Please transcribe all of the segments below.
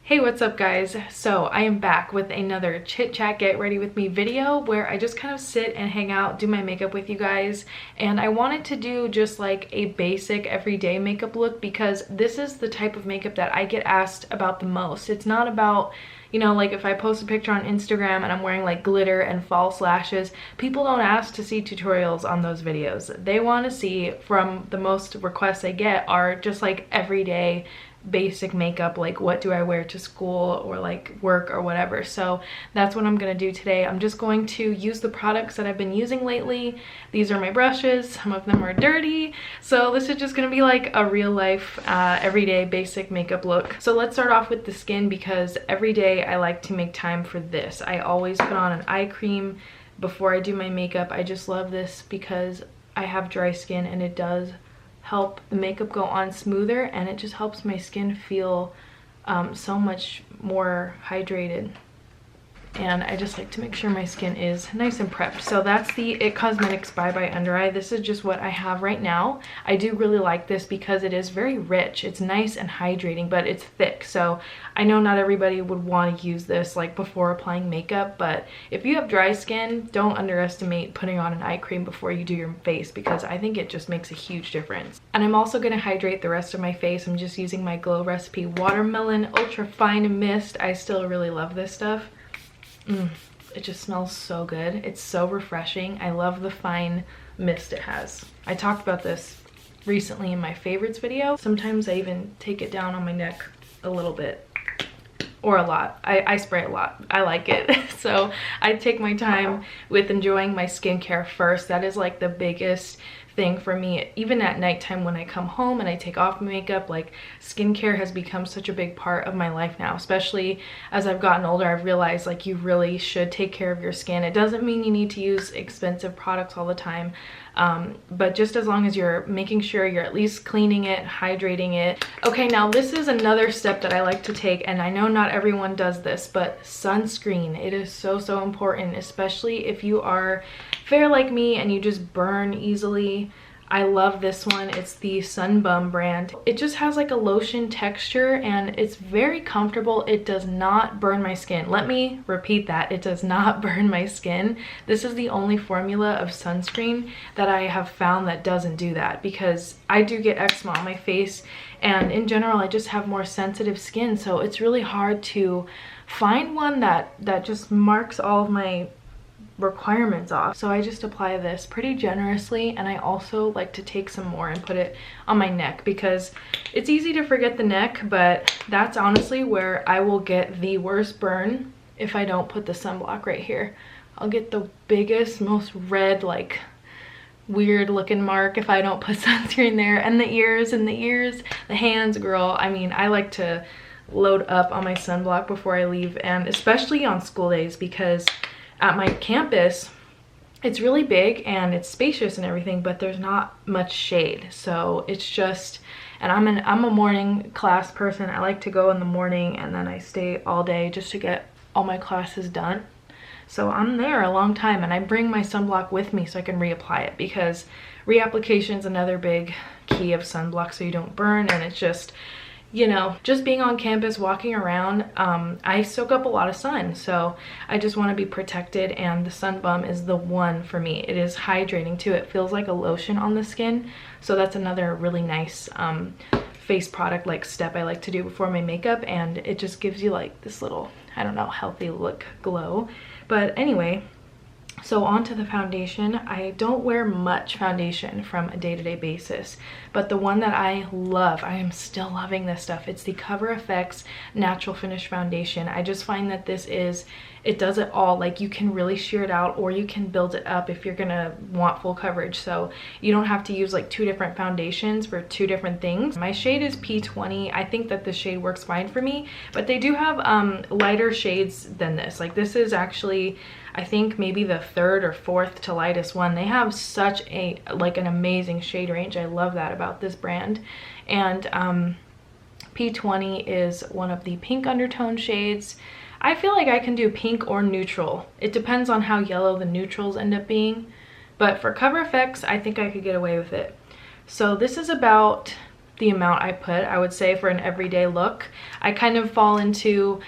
Hey, what's up guys? So I am back with another chit chat get ready with me video where I just kind of sit and hang out, do my makeup with you guys. And I wanted to do just like a basic everyday makeup look because this is the type of makeup that I get asked about the most. It's not about, you know, like if I post a picture on Instagram and I'm wearing like glitter and false lashes, people don't ask to see tutorials on those videos. They want to see, from the most requests I get, are just like everyday basic makeup, like what do I wear to school or like work or whatever. So that's what I'm gonna do today. I'm just going to use the products that I've been using lately. These are my brushes, some of them are dirty, so this is just gonna be like a real life everyday basic makeup look. So let's start off with the skin because every day I like to make time for this. I always put on an eye cream before I do my makeup. I just love this because I have dry skin and it does help the makeup go on smoother, and it just helps my skin feel so much more hydrated. And I just like to make sure my skin is nice and prepped. So that's the It Cosmetics Bye Bye Under Eye. This is just what I have right now. I do really like this because it is very rich. It's nice and hydrating, but it's thick. So I know not everybody would want to use this like before applying makeup, but if you have dry skin, don't underestimate putting on an eye cream before you do your face because I think it just makes a huge difference. And I'm also going to hydrate the rest of my face. I'm just using my Glow Recipe Watermelon Ultra Fine Mist. I still really love this stuff. It just smells so good. It's so refreshing. I love the fine mist it has. I talked about this recently in my favorites video. Sometimes I even take it down on my neck a little bit, or a lot. I spray a lot. I like it. So I take my time with enjoying my skincare first. That is like the biggest thing for me. Even at nighttime when I come home and I take off my makeup, like skincare has become such a big part of my life now. Especially as I've gotten older, I've realized like you really should take care of your skin. It doesn't mean you need to use expensive products all the time, but just as long as you're making sure you're at least cleaning it, hydrating it. Okay, now this is another step that I like to take, and I know not everyone does this, but sunscreen. It is so important, especially if you are fair like me and you just burn easily. I love this one. It's the Sun Bum brand. It just has like a lotion texture and it's very comfortable. It does not burn my skin. Let me repeat that. It does not burn my skin. This is the only formula of sunscreen that I have found that doesn't do that, because I do get eczema on my face, and in general I just have more sensitive skin, so it's really hard to find one that just marks all of my requirements off. So I just apply this pretty generously, and I also like to take some more and put it on my neck because it's easy to forget the neck, but that's honestly where I will get the worst burn if I don't put the sunblock right here. I'll get the biggest, most red, like weird looking mark if I don't put sunscreen there. And the ears, the hands, girl. I mean, I like to load up on my sunblock before I leave, and especially on school days, because at my campus, it's really big and it's spacious and everything, but there's not much shade. So it's just, and I'm a morning class person. I like to go in the morning and then I stay all day just to get all my classes done. So I'm there a long time, and I bring my sunblock with me so I can reapply it, because reapplication is another big key of sunblock so you don't burn. And it's just, you know, just being on campus, walking around, I soak up a lot of sun, so I just want to be protected, and the Sun Bum is the one for me. It is hydrating too. It feels like a lotion on the skin, so that's another really nice face product like step I like to do before my makeup, and it just gives you like this little, I don't know, healthy look glow. But anyway, so onto the foundation. I don't wear much foundation from a day-to-day basis, but the one that I love, I am still loving this stuff. It's the CoverFX Natural Finish Foundation. I just find that this is, it does it all. Like, you can really sheer it out, or you can build it up if you're gonna want full coverage. So you don't have to use like two different foundations for two different things. My shade is P20. I think that this shade works fine for me, but they do have lighter shades than this. Like, this is actually, I think maybe the third or fourth to lightest one. They have such a like an amazing shade range. I love that about this brand. And P20 is one of the pink undertone shades. I feel like I can do pink or neutral. It depends on how yellow the neutrals end up being, but for CoverFX I think I could get away with it. So this is about the amount I put, I would say, for an everyday look. I kind of fall into,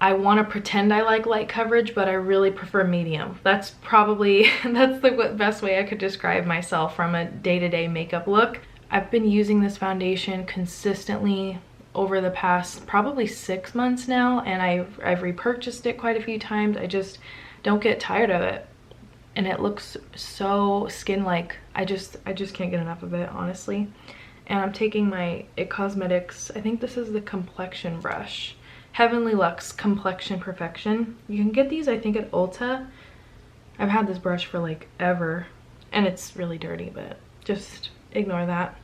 I want to pretend I like light coverage, but I really prefer medium. That's probably, that's the best way I could describe myself from a day-to-day makeup look. I've been using this foundation consistently over the past probably 6 months now, and I've repurchased it quite a few times. I just don't get tired of it, and it looks so skin-like. I just can't get enough of it, honestly. And I'm taking my IT Cosmetics, I think this is the complexion brush, Heavenly Luxe Complexion Perfection. You can get these, I think, at Ulta. I've had this brush for like ever, and it's really dirty, but just ignore that.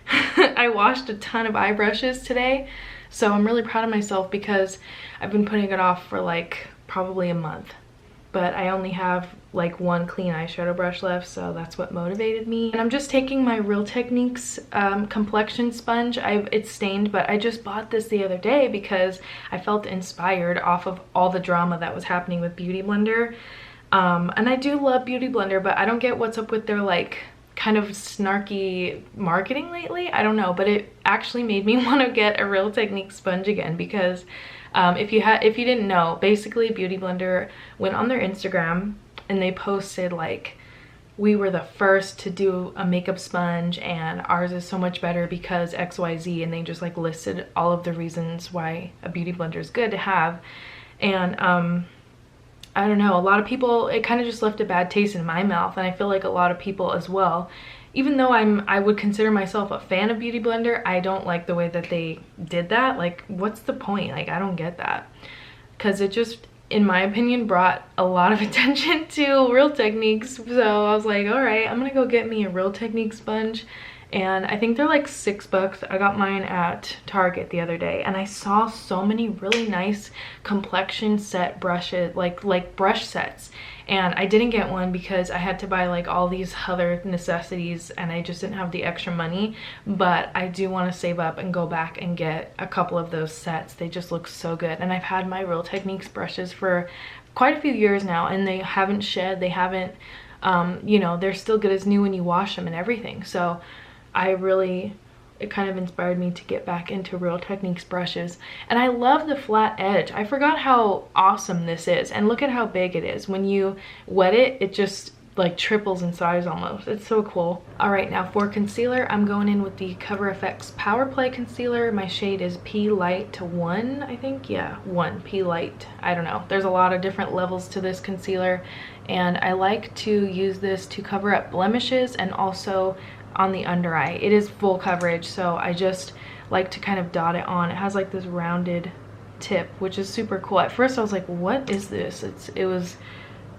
I washed a ton of eye brushes today, so I'm really proud of myself because I've been putting it off for like probably a month. But I only have like one clean eyeshadow brush left, so that's what motivated me. And I'm just taking my Real Techniques complexion sponge. It's stained, but I just bought this the other day because I felt inspired off of all the drama that was happening with Beauty Blender. And I do love Beauty Blender, but I don't get what's up with their like kind of snarky marketing lately. I don't know, but it actually made me want to get a Real Techniques sponge again because if you didn't know, basically Beauty Blender went on their Instagram and they posted like, we were the first to do a makeup sponge and ours is so much better because XYZ, and they just like listed all of the reasons why a Beauty Blender is good to have. And I don't know, a lot of people, it kind of just left a bad taste in my mouth, and I feel like a lot of people as well. Even though I would consider myself a fan of Beauty Blender, I don't like the way that they did that. Like, what's the point? Like, I don't get that. Because it just, in my opinion, brought a lot of attention to Real Techniques. So I was like, all right, I'm gonna go get me a Real Techniques sponge. And I think they're like $6. I got mine at Target the other day, and I saw so many really nice complexion set brushes, like brush sets. And I didn't get one because I had to buy like all these other necessities and I just didn't have the extra money. But I do want to save up and go back and get a couple of those sets. They just look so good. And I've had my Real Techniques brushes for quite a few years now, and they haven't shed, they haven't, you know, they're still good as new when you wash them and everything. So it kind of inspired me to get back into Real Techniques brushes. And I love the flat edge. I forgot how awesome this is. And look at how big it is. When you wet it, it just like triples in size almost. It's so cool. All right, now for concealer, I'm going in with the CoverFX Power Play Concealer. My shade is P Light to 1, I think. Yeah, 1, P Light. I don't know. There's a lot of different levels to this concealer. And I like to use this to cover up blemishes and also on the under eye. It is full coverage, so I just like to kind of dot it on. It has like this rounded tip, which is super cool. At first I was like, what is this? It was,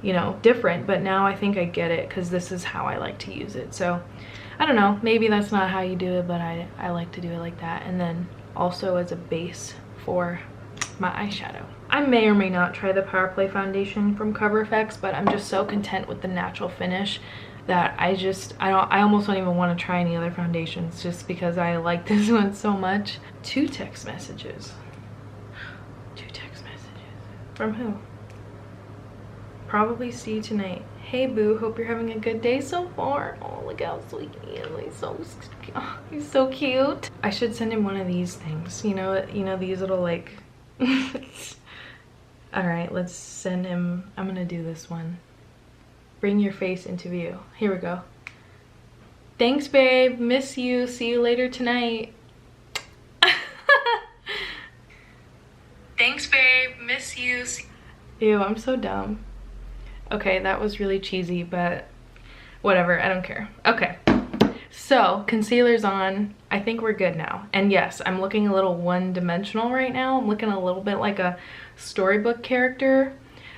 you know, different, but now I think I get it because this is how I like to use it. So I don't know, maybe that's not how you do it, but I like to do it like that. And then also as a base for my eyeshadow. I may or may not try the Power Play foundation from CoverFX, but I'm just so content with the natural finish that I almost don't even want to try any other foundations just because I like this one so much. 2 text messages. 2 text messages. From who? Probably see you tonight. Hey boo, hope you're having a good day so far. Oh, look how sweet he is. He's so cute. I should send him one of these things. You know these little like all right, let's send him. I'm gonna do this one. Bring your face into view. Here we go. Thanks, babe. Miss you. See you later tonight. Thanks, babe. Miss you. Ew, I'm so dumb. Okay, that was really cheesy, but whatever. I don't care. Okay. So, concealer's on. I think we're good now. And yes, I'm looking a little one-dimensional right now. I'm looking a little bit like a storybook character.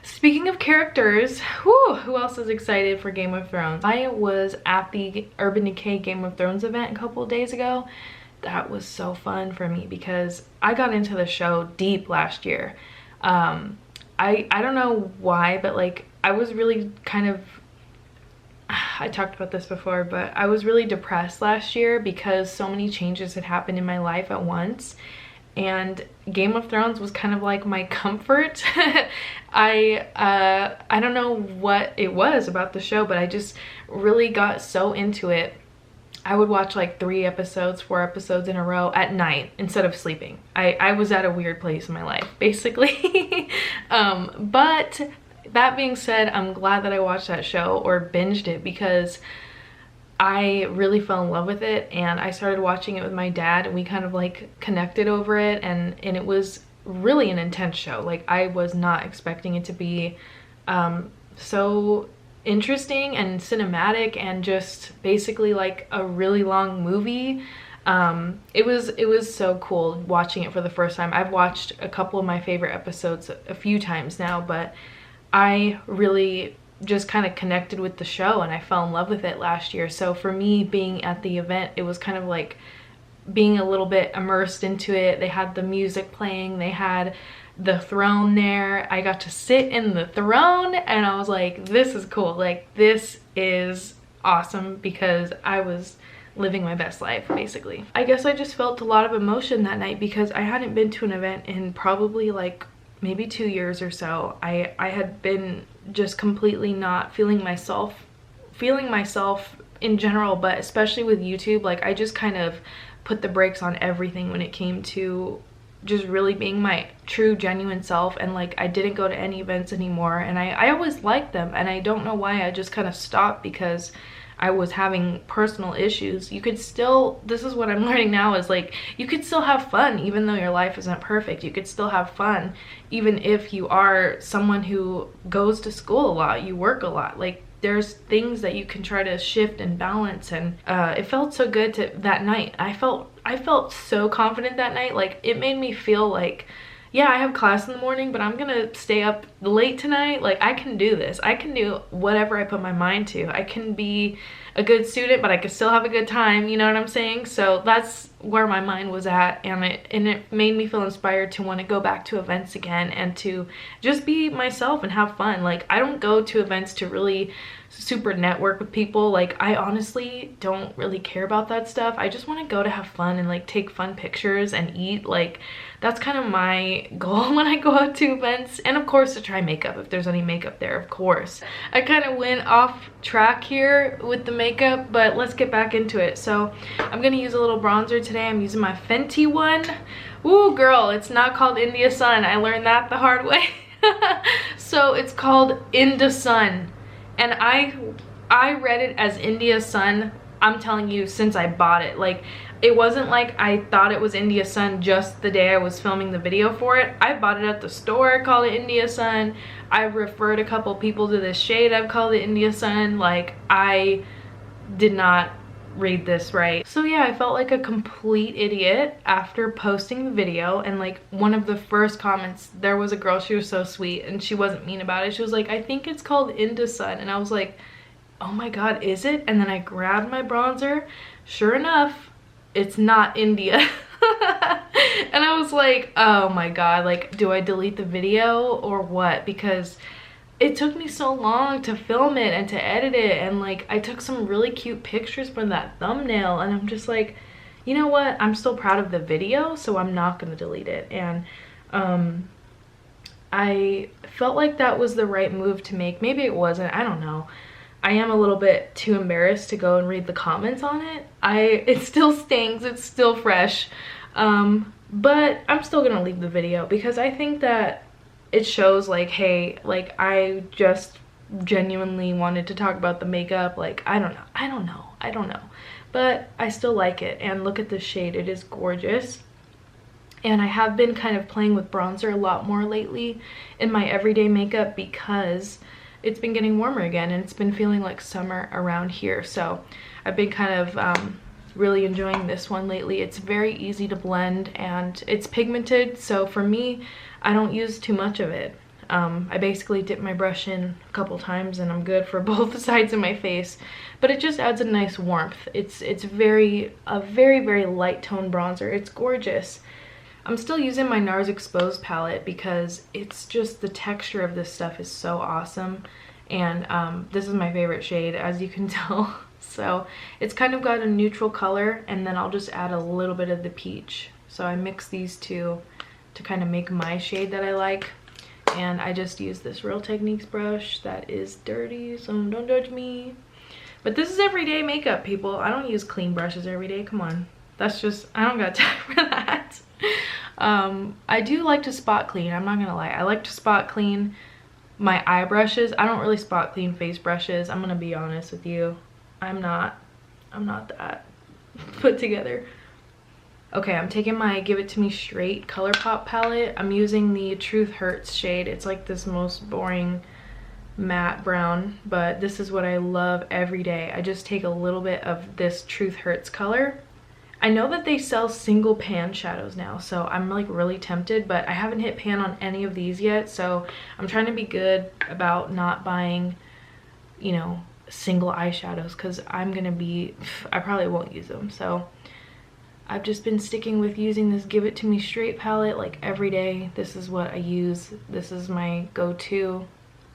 Speaking of characters, who else is excited for Game of Thrones? I was at the Urban Decay Game of Thrones event a couple of days ago. That was so fun for me because I got into the show deep last year. I don't know why, but like I was really kind of, I talked about this before, but I was really depressed last year because so many changes had happened in my life at once. And Game of Thrones was kind of like my comfort. I don't know what it was about the show, but I just really got so into it. I would watch like 3 episodes, 4 episodes in a row at night instead of sleeping. I was at a weird place in my life, basically. But that being said, I'm glad that I watched that show or binged it, because I really fell in love with it, and I started watching it with my dad, and we kind of like connected over it, and it was really an intense show. Like, I was not expecting it to be so interesting and cinematic and just basically like a really long movie. It was so cool watching it for the first time. I've watched a couple of my favorite episodes a few times now, but I really just kind of connected with the show and I fell in love with it last year. So for me, being at the event, it was kind of like being a little bit immersed into it. They had the music playing, they had the throne there. I got to sit in the throne and I was like, this is cool. Like, this is awesome, because I was living my best life, basically. I guess I just felt a lot of emotion that night because I hadn't been to an event in probably like maybe 2 years or so. I had been just completely not feeling myself in general, but especially with YouTube. Like, I just kind of put the brakes on everything when it came to just really being my true genuine self, and like I didn't go to any events anymore, and I always liked them, and I don't know why. I just kind of stopped because I was having personal issues. You could still, this is what I'm learning now, is like, you could still have fun even though your life isn't perfect. You could still have fun even if you are someone who goes to school a lot, you work a lot. Like, there's things that you can try to shift and balance, and it felt so good to that night. I felt so confident that night. Like, it made me feel like, yeah, I have class in the morning, but I'm gonna stay up late tonight. Like, I can do this. I can do whatever I put my mind to. I can be a good student, but I can still have a good time, you know what I'm saying? So that's where my mind was at, and it made me feel inspired to want to go back to events again and to just be myself and have fun. Like, I don't go to events to really super network with people. Like, I honestly don't really care about that stuff. I just want to go to have fun and like take fun pictures and eat. Like, that's kind of my goal when I go out to events, and of course to try makeup if there's any makeup there, of course. I kind of went off track here with the makeup, but let's get back into it. So I'm gonna use a little bronzer today. I'm using my Fenty one. Ooh, girl, it's not called India Sun. I learned that the hard way. So it's called Inda Sun, and I read it as India Sun, I'm telling you, since I bought it. Like, it wasn't like I thought it was India Sun just the day I was filming the video for it. I bought it at the store, called it India Sun. I've referred a couple people to this shade, I've called it India Sun. Like, I did not read this right. So yeah, I felt like a complete idiot after posting the video, and like one of the first comments, there was a girl, she was so sweet and she wasn't mean about it. She was like, I think it's called Inda Sun, and I was like, oh my god, is it? And then I grabbed my bronzer. Sure enough, it's not India. And I was like, oh my god, like, do I delete the video or what? Because it took me so long to film it and to edit it, and like I took some really cute pictures from that thumbnail, and I'm just like, you know what, I'm still proud of the video, so I'm not gonna delete it. And I felt like that was the right move to make. Maybe it wasn't, I don't know. I am a little bit too embarrassed to go and read the comments on it. It still stings, it's still fresh, but I'm still gonna leave the video because I think that it shows like, hey, like, I just genuinely wanted to talk about the makeup. Like, I don't know, but I still like it. And look at this shade, it is gorgeous. And I have been kind of playing with bronzer a lot more lately in my everyday makeup because it's been getting warmer again and it's been feeling like summer around here. So I've been kind of really enjoying this one lately. It's very easy to blend and it's pigmented, so for me, I don't use too much of it. I basically dip my brush in a couple times and I'm good for both sides of my face, but it just adds a nice warmth. It's a very light tone bronzer. It's gorgeous. I'm still using my NARS Exposed palette because it's just, the texture of this stuff is so awesome, and this is my favorite shade, as you can tell. So it's kind of got a neutral color, and then I'll just add a little bit of the peach. So I mix these two to kind of make my shade that I like. And I just use this Real Techniques brush that is dirty, so don't judge me. But this is everyday makeup, people. I don't use clean brushes every day. Come on. That's just, I don't got time for that. I do like to spot clean. I'm not gonna lie. I like to spot clean my eye brushes. I don't really spot clean face brushes. I'm gonna be honest with you. I'm not that put together. Okay, I'm taking my Give It To Me Straight Colourpop palette. I'm using the Truth Hurts shade. It's like this most boring matte brown, but this is what I love every day. I just take a little bit of this Truth Hurts color. I know that they sell single pan shadows now, so I'm like really tempted, but I haven't hit pan on any of these yet, so I'm trying to be good about not buying, you know, single eyeshadows, because I probably won't use them. So I've just been sticking with using this Give It To Me Straight palette like every day. This is what I use. This is my go-to.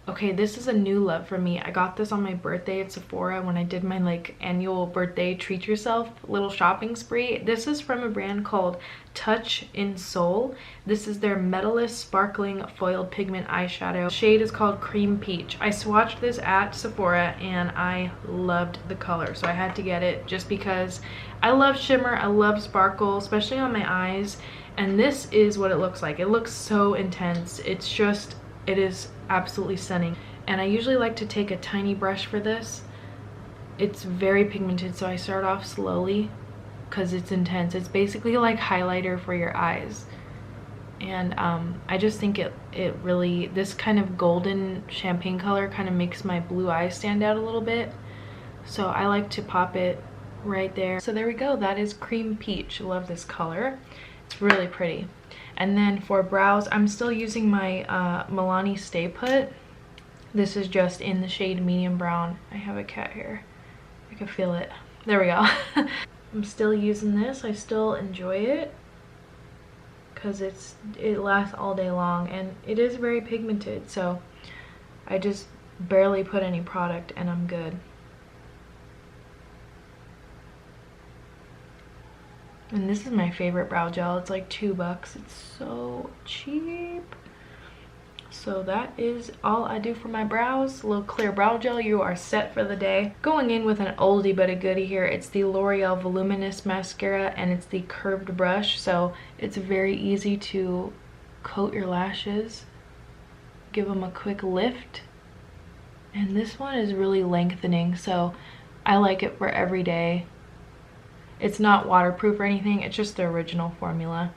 Okay, this is a new love for me. I got this on my birthday at Sephora when I did my like annual birthday treat yourself little shopping spree. This is from a brand called Touch in Soul. This is their Metallist Sparkling Foiled Pigment Eyeshadow. The shade is called Cream Peach. I swatched this at Sephora and I loved the color, so I had to get it just because I love shimmer, I love sparkle, especially on my eyes, and this is what it looks like. It looks so intense. It is absolutely stunning. And I usually like to take a tiny brush for this. It's very pigmented, so I start off slowly because it's intense. It's basically like highlighter for your eyes. And I just think it really, this kind of golden champagne color kind of makes my blue eyes stand out a little bit. So I like to pop it right there. So there we go. That is Cream Peach. I love this color. It's really pretty. And then for brows, I'm still using my Milani Stay Put. This is just in the shade medium brown. I have a cat here. I can feel it. There we go. I'm still using this. I still enjoy it because it lasts all day long, and it is very pigmented. So I just barely put any product and I'm good. And this is my favorite brow gel. It's like $2. It's so cheap. So that is all I do for my brows. A little clear brow gel. You are set for the day. Going in with an oldie but a goodie here. It's the L'Oreal Voluminous Mascara, and it's the curved brush. So it's very easy to coat your lashes. Give them a quick lift. And this one is really lengthening, so I like it for every day. It's not waterproof or anything, it's just the original formula.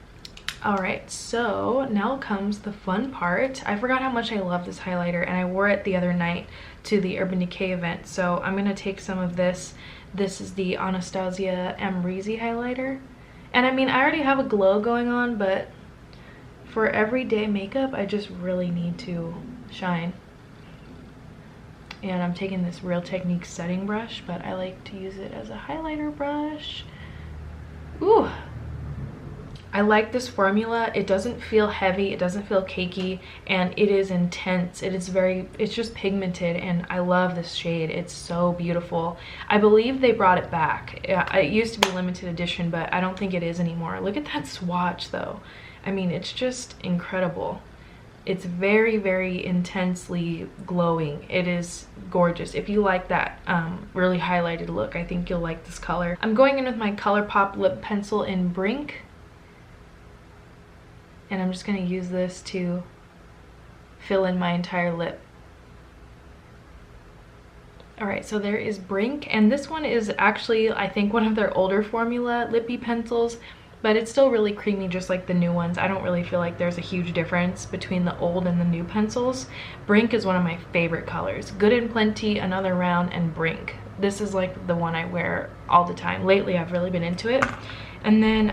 Alright, so now comes the fun part. I forgot how much I love this highlighter, and I wore it the other night to the Urban Decay event. So I'm going to take some of this. This is the Anastasia amrezy highlighter. And I mean, I already have a glow going on, but for everyday makeup, I just really need to shine. And I'm taking this Real Technique setting brush, but I like to use it as a highlighter brush. Ooh, I like this formula. It doesn't feel heavy, it doesn't feel cakey, and it is intense. It's just pigmented, and I love this shade. It's so beautiful. I believe they brought it back. It used to be limited edition, but I don't think it is anymore. Look at that swatch though. I mean, it's just incredible. It's very, very intensely glowing. It is gorgeous. If you like that really highlighted look, I think you'll like this color. I'm going in with my Colourpop lip pencil in Brink. And I'm just gonna use this to fill in my entire lip. Alright, so there is Brink, and this one is actually, I think, one of their older formula lippy pencils, but it's still really creamy just like the new ones. I don't really feel like there's a huge difference between the old and the new pencils. Brink is one of my favorite colors. Good and Plenty, Another Round, and Brink. This is like the one I wear all the time. Lately I've really been into it. And then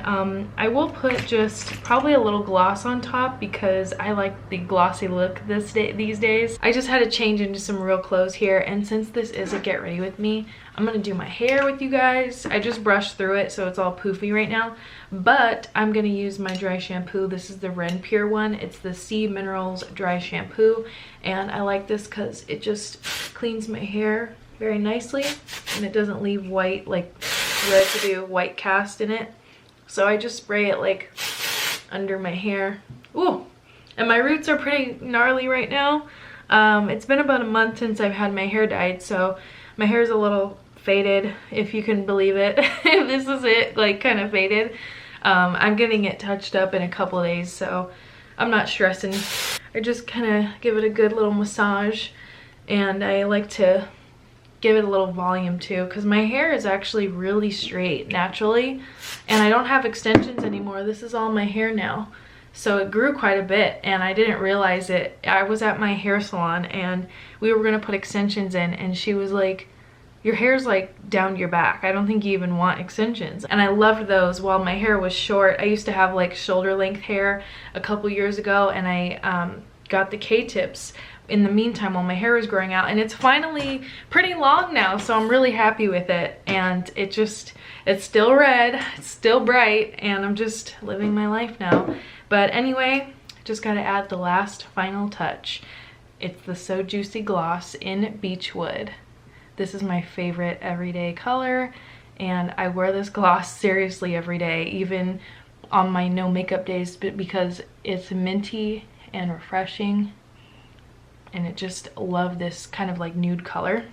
I will put just probably a little gloss on top because I like the glossy look these days. I just had to change into some real clothes here, and since this is a get ready with me, I'm gonna do my hair with you guys. I just brushed through it, so it's all poofy right now, but I'm gonna use my dry shampoo. This is the Renpure one. It's the Sea Minerals dry shampoo, and I like this because it just cleans my hair very nicely, and it doesn't leave white, like residue, white cast in it. So I just spray it like under my hair. Ooh, and my roots are pretty gnarly right now. It's been about a month since I've had my hair dyed, so my hair is a little faded, if you can believe it. This is it, like kind of faded. I'm getting it touched up in a couple of days, so I'm not stressing. I just kind of give it a good little massage, and I like to give it a little volume too, because my hair is actually really straight naturally, and I don't have extensions anymore. This is all my hair now. So it grew quite a bit, and I didn't realize it. I was at my hair salon, and we were gonna put extensions in, and she was like, your hair's like down your back. I don't think you even want extensions. And I loved those while my hair was short. I used to have like shoulder length hair a couple years ago, and I got the K-tips in the meantime while my hair was growing out, and it's finally pretty long now, so I'm really happy with it. And it's still red, it's still bright, and I'm just living my life now. But anyway, just gotta add the last final touch. It's the So Juicy Gloss in Beachwood. This is my favorite everyday color, and I wear this gloss seriously every day, even on my no makeup days, because it's minty and refreshing, and it just love this kind of like nude color.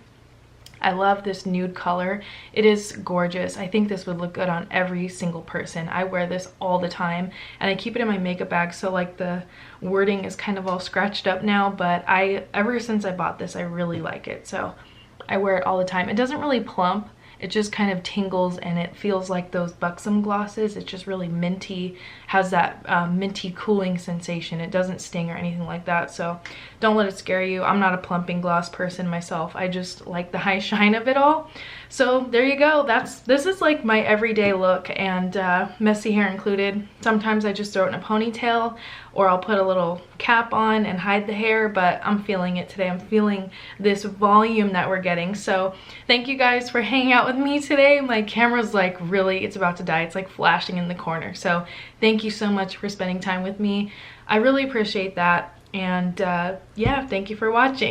I love this nude color. It is gorgeous. I think this would look good on every single person. I wear this all the time, and I keep it in my makeup bag, so like the wording is kind of all scratched up now, but ever since I bought this, I really like it, so I wear it all the time. It doesn't really plump, it just kind of tingles, and it feels like those Buxom glosses. It's just really minty, has that minty cooling sensation. It doesn't sting or anything like that, so don't let it scare you. I'm not a plumping gloss person myself. I just like the high shine of it all. So there you go. This is like my everyday look, and messy hair included. Sometimes I just throw it in a ponytail, or I'll put a little cap on and hide the hair, but I'm feeling it today. I'm feeling this volume that we're getting. So thank you guys for hanging out with me today. My camera's like really, it's about to die. It's like flashing in the corner. So thank you so much for spending time with me. I really appreciate that. And yeah, thank you for watching.